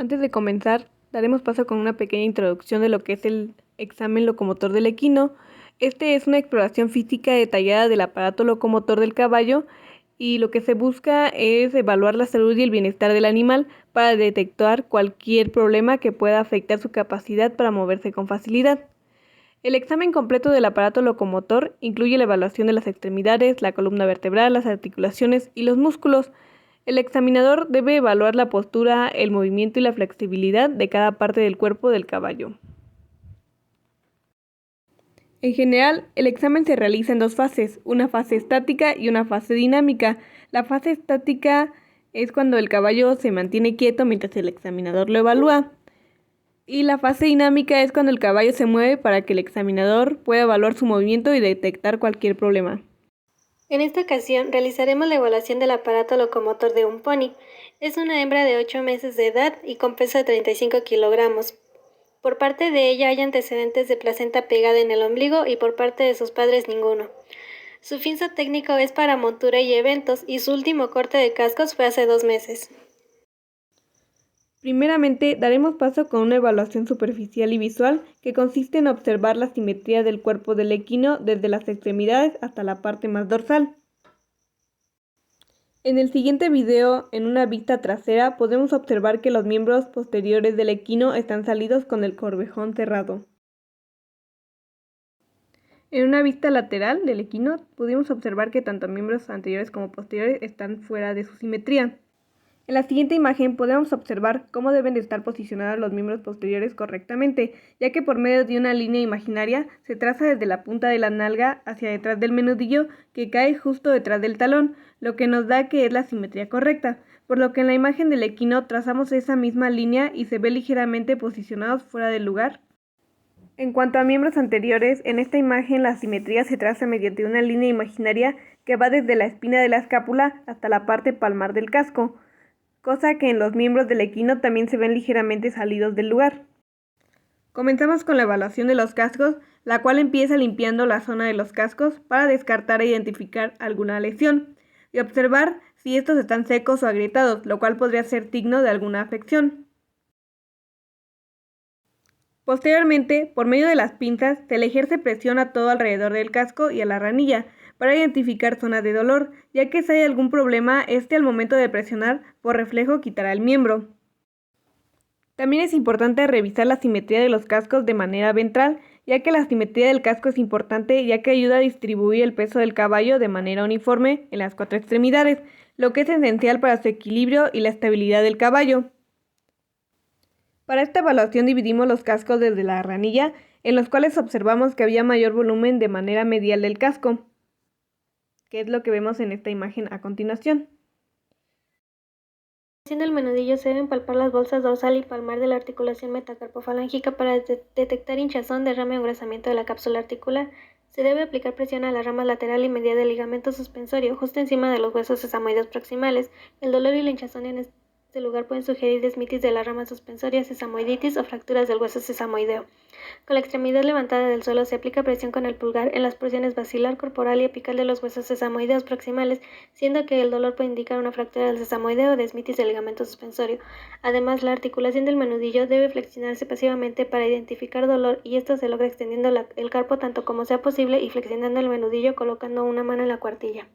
Antes de comenzar, daremos paso con una pequeña introducción de lo que es el examen locomotor del equino. Este es una exploración física detallada del aparato locomotor del caballo y lo que se busca es evaluar la salud y el bienestar del animal para detectar cualquier problema que pueda afectar su capacidad para moverse con facilidad. El examen completo del aparato locomotor incluye la evaluación de las extremidades, la columna vertebral, las articulaciones y los músculos. El examinador debe evaluar la postura, el movimiento y la flexibilidad de cada parte del cuerpo del caballo. En general, el examen se realiza en dos fases, una fase estática y una fase dinámica. La fase estática es cuando el caballo se mantiene quieto mientras el examinador lo evalúa. Y la fase dinámica es cuando el caballo se mueve para que el examinador pueda evaluar su movimiento y detectar cualquier problema. En esta ocasión realizaremos la evaluación del aparato locomotor de un pony. Es una hembra de 8 meses de edad y con peso de 35 kilogramos. Por parte de ella hay antecedentes de placenta pegada en el ombligo y por parte de sus padres ninguno. Su fin zootécnico es para montura y eventos y su último corte de cascos fue hace 2 meses. Primeramente, daremos paso con una evaluación superficial y visual que consiste en observar la simetría del cuerpo del equino desde las extremidades hasta la parte más dorsal. En el siguiente video, en una vista trasera, podemos observar que los miembros posteriores del equino están salidos con el corvejón cerrado. En una vista lateral del equino, pudimos observar que tanto miembros anteriores como posteriores están fuera de su simetría. En la siguiente imagen podemos observar cómo deben de estar posicionados los miembros posteriores correctamente, ya que por medio de una línea imaginaria se traza desde la punta de la nalga hacia detrás del menudillo que cae justo detrás del talón, lo que nos da que es la simetría correcta, por lo que en la imagen del equino trazamos esa misma línea y se ve ligeramente posicionados fuera del lugar. En cuanto a miembros anteriores, en esta imagen la simetría se traza mediante una línea imaginaria que va desde la espina de la escápula hasta la parte palmar del casco, cosa que en los miembros del equino también se ven ligeramente salidos del lugar. Comenzamos con la evaluación de los cascos, la cual empieza limpiando la zona de los cascos para descartar e identificar alguna lesión y observar si estos están secos o agrietados, lo cual podría ser signo de alguna afección. Posteriormente, por medio de las pinzas, se le ejerce presión a todo alrededor del casco y a la ranilla para identificar zonas de dolor, ya que si hay algún problema, al momento de presionar, por reflejo quitará el miembro. También es importante revisar la simetría de los cascos de manera ventral, ya que la simetría del casco es importante ya que ayuda a distribuir el peso del caballo de manera uniforme en las 4 extremidades, lo que es esencial para su equilibrio y la estabilidad del caballo. Para esta evaluación dividimos los cascos desde la ranilla, en los cuales observamos que había mayor volumen de manera medial del casco, que es lo que vemos en esta imagen a continuación. Haciendo el menudillo se deben palpar las bolsas dorsal y palmar de la articulación metacarpofalángica para detectar hinchazón, derrame o engrosamiento de la cápsula articular. Se debe aplicar presión a la rama lateral y medial del ligamento suspensorio, justo encima de los huesos sesamoideos proximales. El dolor y la hinchazón en este lugar pueden sugerir desmitis de la rama suspensoria, sesamoiditis o fracturas del hueso sesamoideo. Con la extremidad levantada del suelo se aplica presión con el pulgar en las porciones basilar, corporal y apical de los huesos sesamoideos proximales, siendo que el dolor puede indicar una fractura del sesamoideo o desmitis del ligamento suspensorio. Además, la articulación del menudillo debe flexionarse pasivamente para identificar dolor y esto se logra extendiendo el carpo tanto como sea posible y flexionando el menudillo colocando una mano en la cuartilla.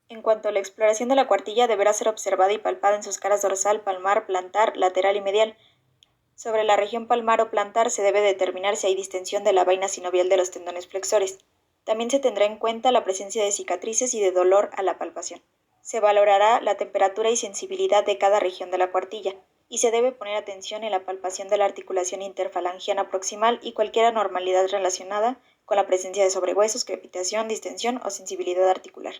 En cuanto a la exploración de la cuartilla, deberá ser observada y palpada en sus caras dorsal, palmar, plantar, lateral y medial. Sobre la región palmar o plantar se debe determinar si hay distensión de la vaina sinovial de los tendones flexores. También se tendrá en cuenta la presencia de cicatrices y de dolor a la palpación. Se valorará la temperatura y sensibilidad de cada región de la cuartilla, y se debe poner atención en la palpación de la articulación interfalangiana proximal y cualquier anormalidad relacionada con la presencia de sobrehuesos, crepitación, distensión o sensibilidad articular.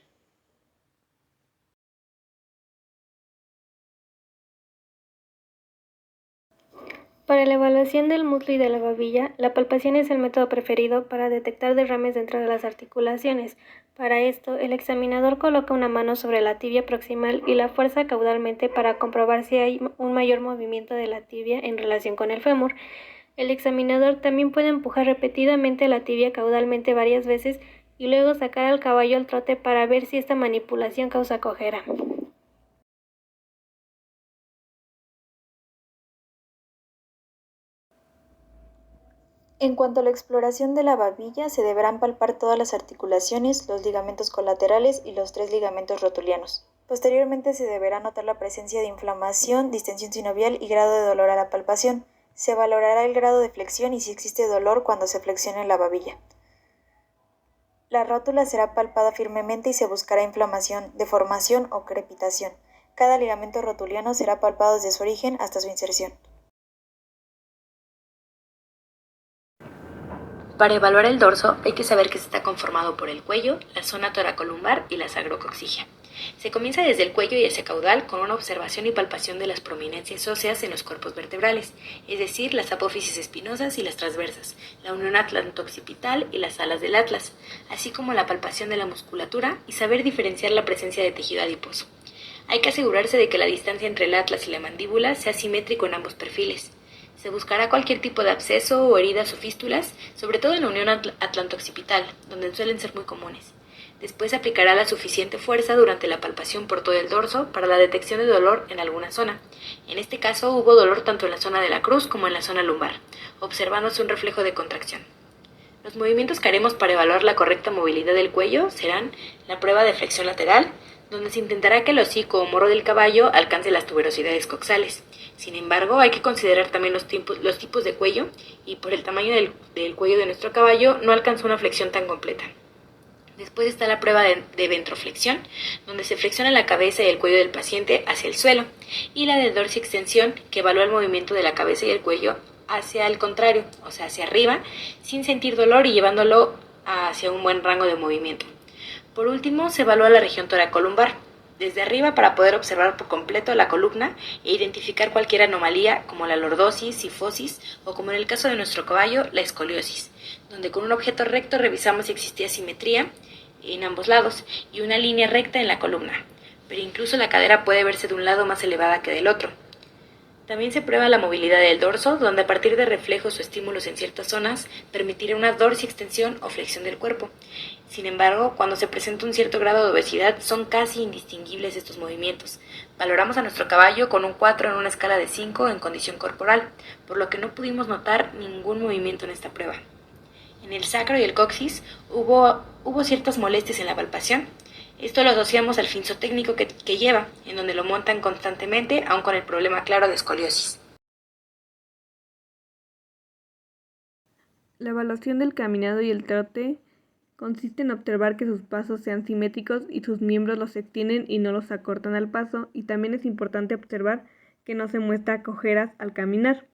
Para la evaluación del muslo y de la babilla, la palpación es el método preferido para detectar derrames dentro de las articulaciones. Para esto, el examinador coloca una mano sobre la tibia proximal y la fuerza caudalmente para comprobar si hay un mayor movimiento de la tibia en relación con el fémur. El examinador también puede empujar repetidamente la tibia caudalmente varias veces y luego sacar al caballo al trote para ver si esta manipulación causa cojera. En cuanto a la exploración de la babilla, se deberán palpar todas las articulaciones, los ligamentos colaterales y los 3 ligamentos rotulianos. Posteriormente se deberá notar la presencia de inflamación, distensión sinovial y grado de dolor a la palpación. Se valorará el grado de flexión y si existe dolor cuando se flexione la babilla. La rótula será palpada firmemente y se buscará inflamación, deformación o crepitación. Cada ligamento rotuliano será palpado desde su origen hasta su inserción. Para evaluar el dorso hay que saber que está conformado por el cuello, la zona toracolumbar y la sacrocoxigia. Se comienza desde el cuello y hacia caudal con una observación y palpación de las prominencias óseas en los cuerpos vertebrales, es decir, las apófisis espinosas y las transversas, la unión atlanto-occipital y las alas del atlas, así como la palpación de la musculatura y saber diferenciar la presencia de tejido adiposo. Hay que asegurarse de que la distancia entre el atlas y la mandíbula sea simétrico en ambos perfiles. Se buscará cualquier tipo de absceso o heridas o fístulas, sobre todo en la unión atlanto-occipital, donde suelen ser muy comunes. Después se aplicará la suficiente fuerza durante la palpación por todo el dorso para la detección de dolor en alguna zona. En este caso hubo dolor tanto en la zona de la cruz como en la zona lumbar, observándose un reflejo de contracción. Los movimientos que haremos para evaluar la correcta movilidad del cuello serán la prueba de flexión lateral, donde se intentará que el hocico o morro del caballo alcance las tuberosidades coxales. Sin embargo, hay que considerar también los tipos de cuello y por el tamaño del cuello de nuestro caballo no alcanzó una flexión tan completa. Después está la prueba de ventroflexión, donde se flexiona la cabeza y el cuello del paciente hacia el suelo, y la de dorsiflexión, que evalúa el movimiento de la cabeza y el cuello hacia el contrario, o sea, hacia arriba, sin sentir dolor y llevándolo hacia un buen rango de movimiento. Por último, se evalúa la región toracolumbar, desde arriba para poder observar por completo la columna e identificar cualquier anomalía como la lordosis, sifosis o como en el caso de nuestro caballo, la escoliosis, donde con un objeto recto revisamos si existía simetría en ambos lados y una línea recta en la columna, pero incluso la cadera puede verse de un lado más elevada que del otro. También se prueba la movilidad del dorso, donde a partir de reflejos o estímulos en ciertas zonas permitirá una dorsiflexión o flexión del cuerpo. Sin embargo, cuando se presenta un cierto grado de obesidad, son casi indistinguibles estos movimientos. Valoramos a nuestro caballo con un 4 en una escala de 5 en condición corporal, por lo que no pudimos notar ningún movimiento en esta prueba. En el sacro y el coxis hubo ciertas molestias en la palpación. Esto lo asociamos al finzotécnico que lleva, en donde lo montan constantemente, aun con el problema claro de escoliosis. La evaluación del caminado y el trote consiste en observar que sus pasos sean simétricos y sus miembros los extienden y no los acortan al paso, y también es importante observar que no se muestra cojeras al caminar.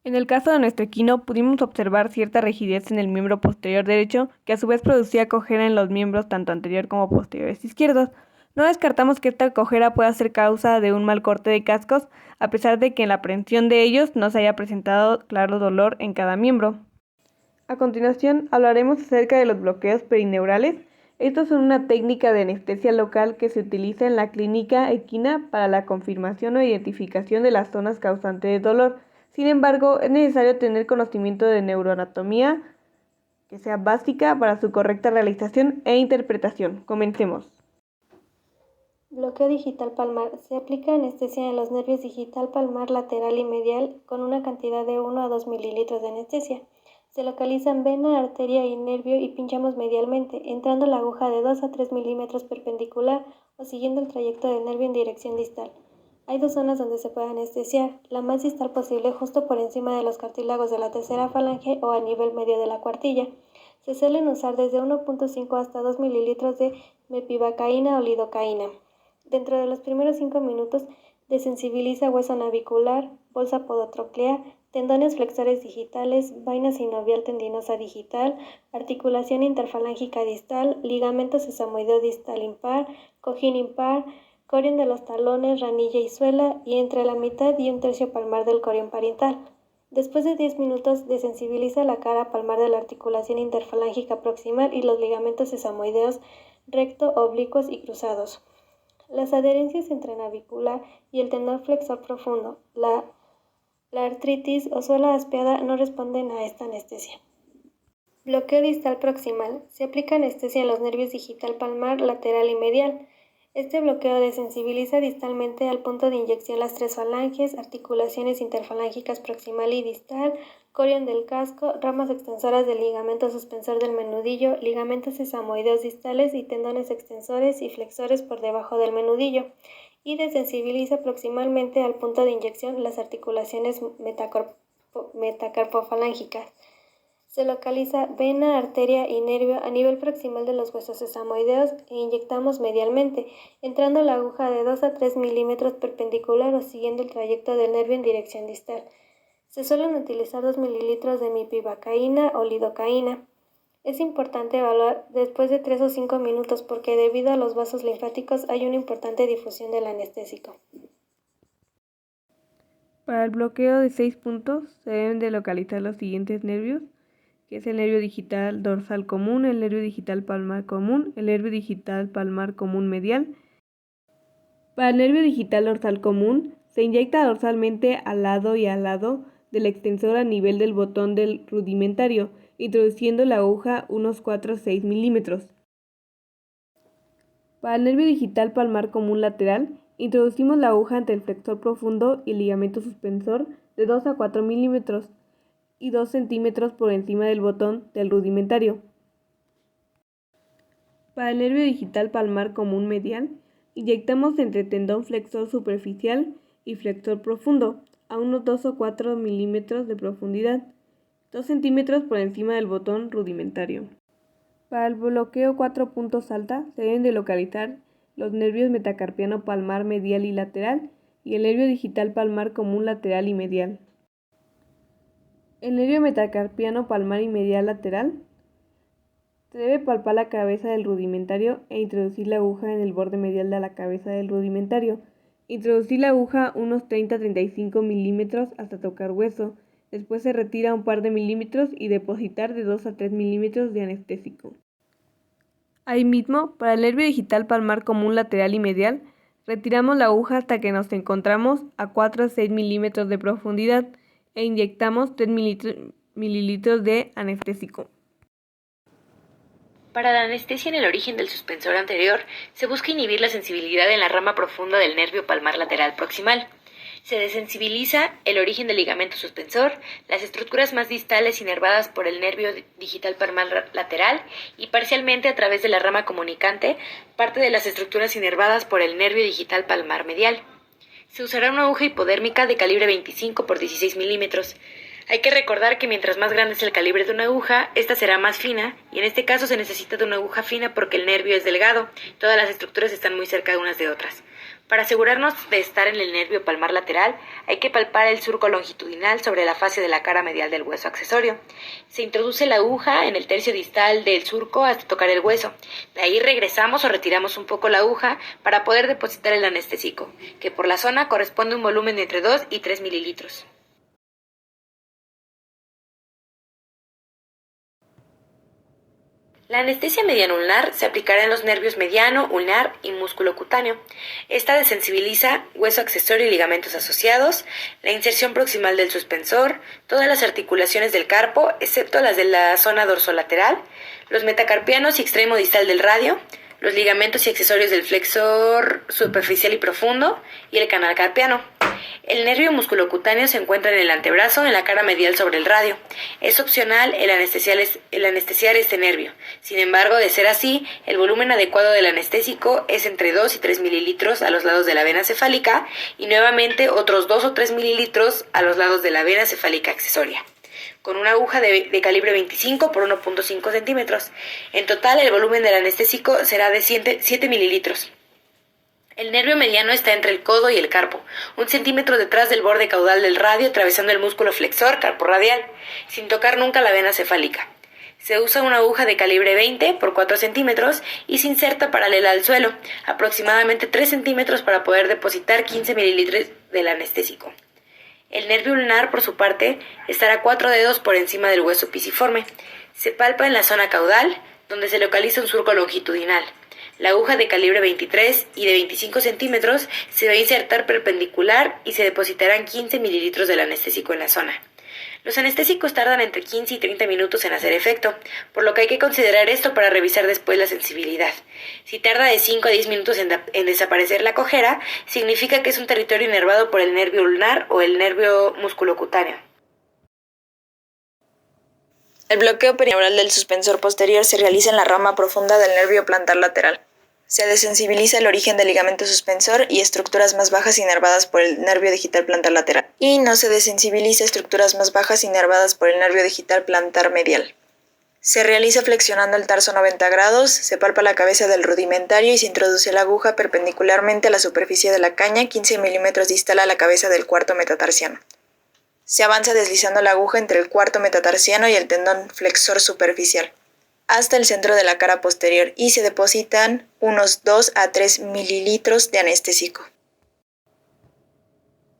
En el caso de nuestro equino, pudimos observar cierta rigidez en el miembro posterior derecho, que a su vez producía cojera en los miembros tanto anterior como posteriores izquierdos. No descartamos que esta cojera pueda ser causa de un mal corte de cascos, a pesar de que en la aprehensión de ellos no se haya presentado claro dolor en cada miembro. A continuación, hablaremos acerca de los bloqueos perineurales. Estos son una técnica de anestesia local que se utiliza en la clínica equina para la confirmación o identificación de las zonas causantes de dolor. Sin embargo, es necesario tener conocimiento de neuroanatomía que sea básica para su correcta realización e interpretación. Comencemos. Bloqueo digital palmar. Se aplica anestesia en los nervios digital palmar lateral y medial con una cantidad de 1 a 2 mililitros de anestesia. Se localizan vena, arteria y nervio y pinchamos medialmente, entrando la aguja de 2 a 3 milímetros perpendicular o siguiendo el trayecto del nervio en dirección distal. Hay dos zonas donde se puede anestesiar, la más distal posible justo por encima de los cartílagos de la tercera falange o a nivel medio de la cuartilla. Se suelen usar desde 1.5 hasta 2 mililitros de mepivacaína o lidocaína. Dentro de los primeros 5 minutos desensibiliza hueso navicular, bolsa podotroclea, tendones flexores digitales, vaina sinovial tendinosa digital, articulación interfalángica distal, ligamento sesamoideo distal impar, cojín impar, corión de los talones, ranilla y suela, y entre la mitad y un tercio palmar del corión parietal. Después de 10 minutos, desensibiliza la cara palmar de la articulación interfalángica proximal y los ligamentos sesamoideos recto, oblicuos y cruzados. Las adherencias entre navicular y el tendón flexor profundo, la artritis o suela aspeada no responden a esta anestesia. Bloqueo distal proximal. Se aplica anestesia en los nervios digital palmar, lateral y medial. Este bloqueo desensibiliza distalmente al punto de inyección las tres falanges, articulaciones interfalángicas proximal y distal, corión del casco, ramas extensoras del ligamento suspensor del menudillo, ligamentos sesamoideos distales y tendones extensores y flexores por debajo del menudillo, y desensibiliza proximalmente al punto de inyección las articulaciones metacarpofalángicas. Se localiza vena, arteria y nervio a nivel proximal de los huesos sesamoideos e inyectamos medialmente, entrando la aguja de 2 a 3 milímetros perpendicular o siguiendo el trayecto del nervio en dirección distal. Se suelen utilizar 2 mililitros de mipivacaína o lidocaína. Es importante evaluar después de 3 o 5 minutos porque debido a los vasos linfáticos hay una importante difusión del anestésico. Para el bloqueo de 6 puntos se deben de localizar los siguientes nervios, que es el nervio digital dorsal común, el nervio digital palmar común, el nervio digital palmar común medial. Para el nervio digital dorsal común, se inyecta dorsalmente al lado y al lado del extensor a nivel del botón del rudimentario, introduciendo la aguja unos 4 o 6 milímetros. Para el nervio digital palmar común lateral, introducimos la aguja entre el flexor profundo y el ligamento suspensor de 2 a 4 milímetros y 2 centímetros por encima del botón del rudimentario. Para el nervio digital palmar común medial, inyectamos entre tendón flexor superficial y flexor profundo a unos 2 o 4 milímetros de profundidad, 2 centímetros por encima del botón rudimentario. Para el bloqueo 4 puntos alta se deben de localizar los nervios metacarpiano palmar medial y lateral y el nervio digital palmar común lateral y medial. El nervio metacarpiano palmar y medial lateral se debe palpar la cabeza del rudimentario e introducir la aguja en el borde medial de la cabeza del rudimentario. Introducir la aguja unos 30 a 35 milímetros hasta tocar hueso. Después se retira un par de milímetros y depositar de 2 a 3 milímetros de anestésico. Ahí mismo, para el nervio digital palmar común lateral y medial, retiramos la aguja hasta que nos encontramos a 4 a 6 milímetros de profundidad e inyectamos 3 mililitros de anestésico. Para la anestesia en el origen del suspensor anterior, se busca inhibir la sensibilidad en la rama profunda del nervio palmar lateral proximal. Se desensibiliza el origen del ligamento suspensor, las estructuras más distales inervadas por el nervio digital palmar lateral y parcialmente a través de la rama comunicante, parte de las estructuras inervadas por el nervio digital palmar medial. Se usará una aguja hipodérmica de calibre 25 por 16 milímetros. Hay que recordar que mientras más grande es el calibre de una aguja, esta será más fina, y en este caso se necesita de una aguja fina porque el nervio es delgado, todas las estructuras están muy cerca de unas de otras. Para asegurarnos de estar en el nervio palmar lateral, hay que palpar el surco longitudinal sobre la fase de la cara medial del hueso accesorio. Se introduce la aguja en el tercio distal del surco hasta tocar el hueso. De ahí regresamos o retiramos un poco la aguja para poder depositar el anestésico, que por la zona corresponde a un volumen de entre 2 y 3 mililitros. La anestesia mediano-ulnar se aplicará en los nervios mediano, ulnar y músculo cutáneo. Esta desensibiliza hueso accesorio y ligamentos asociados, la inserción proximal del suspensor, todas las articulaciones del carpo, excepto las de la zona dorsolateral, los metacarpianos y extremo distal del radio, los ligamentos y accesorios del flexor superficial y profundo y el canal carpiano. El nervio musculocutáneo se encuentra en el antebrazo, en la cara medial sobre el radio. Es opcional el anestesiar este nervio. Sin embargo, de ser así, el volumen adecuado del anestésico es entre 2 y 3 mililitros a los lados de la vena cefálica y nuevamente otros 2 o 3 mililitros a los lados de la vena cefálica accesoria, con una aguja de calibre 25 por 1.5 centímetros. En total, el volumen del anestésico será de 7 mililitros. El nervio mediano está entre el codo y el carpo, 1 centímetro detrás del borde caudal del radio, atravesando el músculo flexor carporradial, sin tocar nunca la vena cefálica. Se usa una aguja de calibre 20 por 4 centímetros y se inserta paralela al suelo, aproximadamente 3 centímetros para poder depositar 15 mililitros del anestésico. El nervio ulnar, por su parte, estará 4 dedos por encima del hueso pisiforme. Se palpa en la zona caudal, donde se localiza un surco longitudinal. La aguja de calibre 23 y de 25 centímetros se va a insertar perpendicular y se depositarán 15 mililitros del anestésico en la zona. Los anestésicos tardan entre 15 y 30 minutos en hacer efecto, por lo que hay que considerar esto para revisar después la sensibilidad. Si tarda de 5 a 10 minutos en desaparecer la cojera, significa que es un territorio inervado por el nervio ulnar o el nervio musculocutáneo. El bloqueo perineural del suspensor posterior se realiza en la rama profunda del nervio plantar lateral. Se desensibiliza el origen del ligamento suspensor y estructuras más bajas inervadas por el nervio digital plantar lateral. Y no se desensibiliza estructuras más bajas inervadas por el nervio digital plantar medial. Se realiza flexionando el tarso 90 grados, se palpa la cabeza del rudimentario y se introduce la aguja perpendicularmente a la superficie de la caña, 15 milímetros distal a la cabeza del cuarto metatarsiano. Se avanza deslizando la aguja entre el cuarto metatarsiano y el tendón flexor superficial, hasta el centro de la cara posterior y se depositan unos 2 a 3 mililitros de anestésico.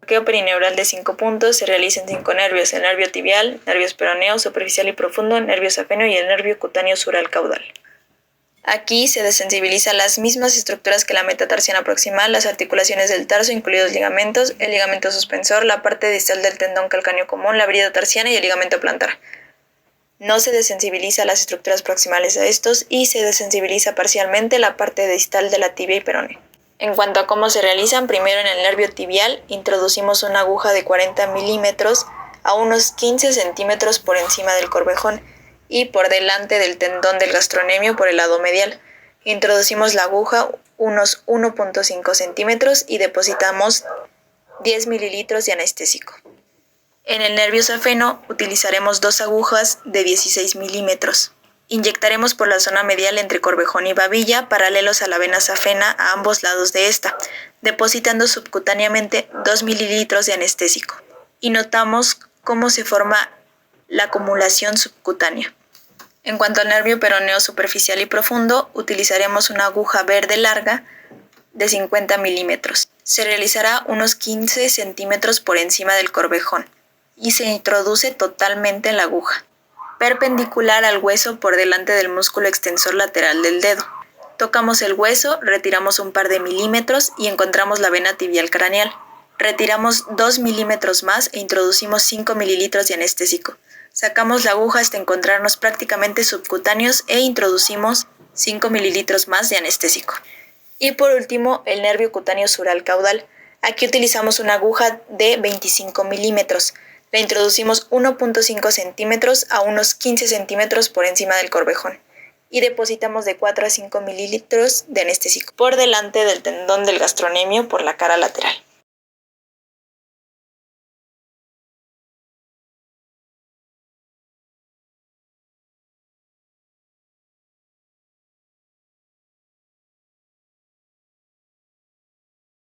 El bloqueo perineural de 5 puntos se realiza en 5 nervios: el nervio tibial, nervios peroneo, superficial y profundo, nervio safenio y el nervio cutáneo sural caudal. Aquí se desensibilizan las mismas estructuras que la metatarsiana proximal, las articulaciones del tarso, incluidos ligamentos, el ligamento suspensor, la parte distal del tendón calcáneo común, la brida tarsiana y el ligamento plantar. No se desensibiliza las estructuras proximales a estos y se desensibiliza parcialmente la parte distal de la tibia y peroné. En cuanto a cómo se realizan, primero en el nervio tibial introducimos una aguja de 40 milímetros a unos 15 centímetros por encima del corvejón y por delante del tendón del gastronemio por el lado medial. Introducimos la aguja unos 1.5 centímetros y depositamos 10 mililitros de anestésico. En el nervio safeno utilizaremos 2 agujas de 16 milímetros. Inyectaremos por la zona medial entre corvejón y babilla, paralelos a la vena safena a ambos lados de esta, depositando subcutáneamente 2 mililitros de anestésico. Y notamos cómo se forma la acumulación subcutánea. En cuanto al nervio peroneo superficial y profundo, utilizaremos una aguja verde larga de 50 milímetros. Se realizará unos 15 centímetros por encima del corvejón y se introduce totalmente en la aguja, perpendicular al hueso por delante del músculo extensor lateral del dedo. Tocamos el hueso, retiramos un par de milímetros y encontramos la vena tibial craneal. Retiramos 2 milímetros más e introducimos 5 mililitros de anestésico. Sacamos la aguja hasta encontrarnos prácticamente subcutáneos e introducimos 5 mililitros más de anestésico. Y por último, el nervio cutáneo sural caudal. Aquí utilizamos una aguja de 25 milímetros. La introducimos 1.5 centímetros a unos 15 centímetros por encima del corvejón y depositamos de 4 a 5 mililitros de anestésico por delante del tendón del gastronemio por la cara lateral.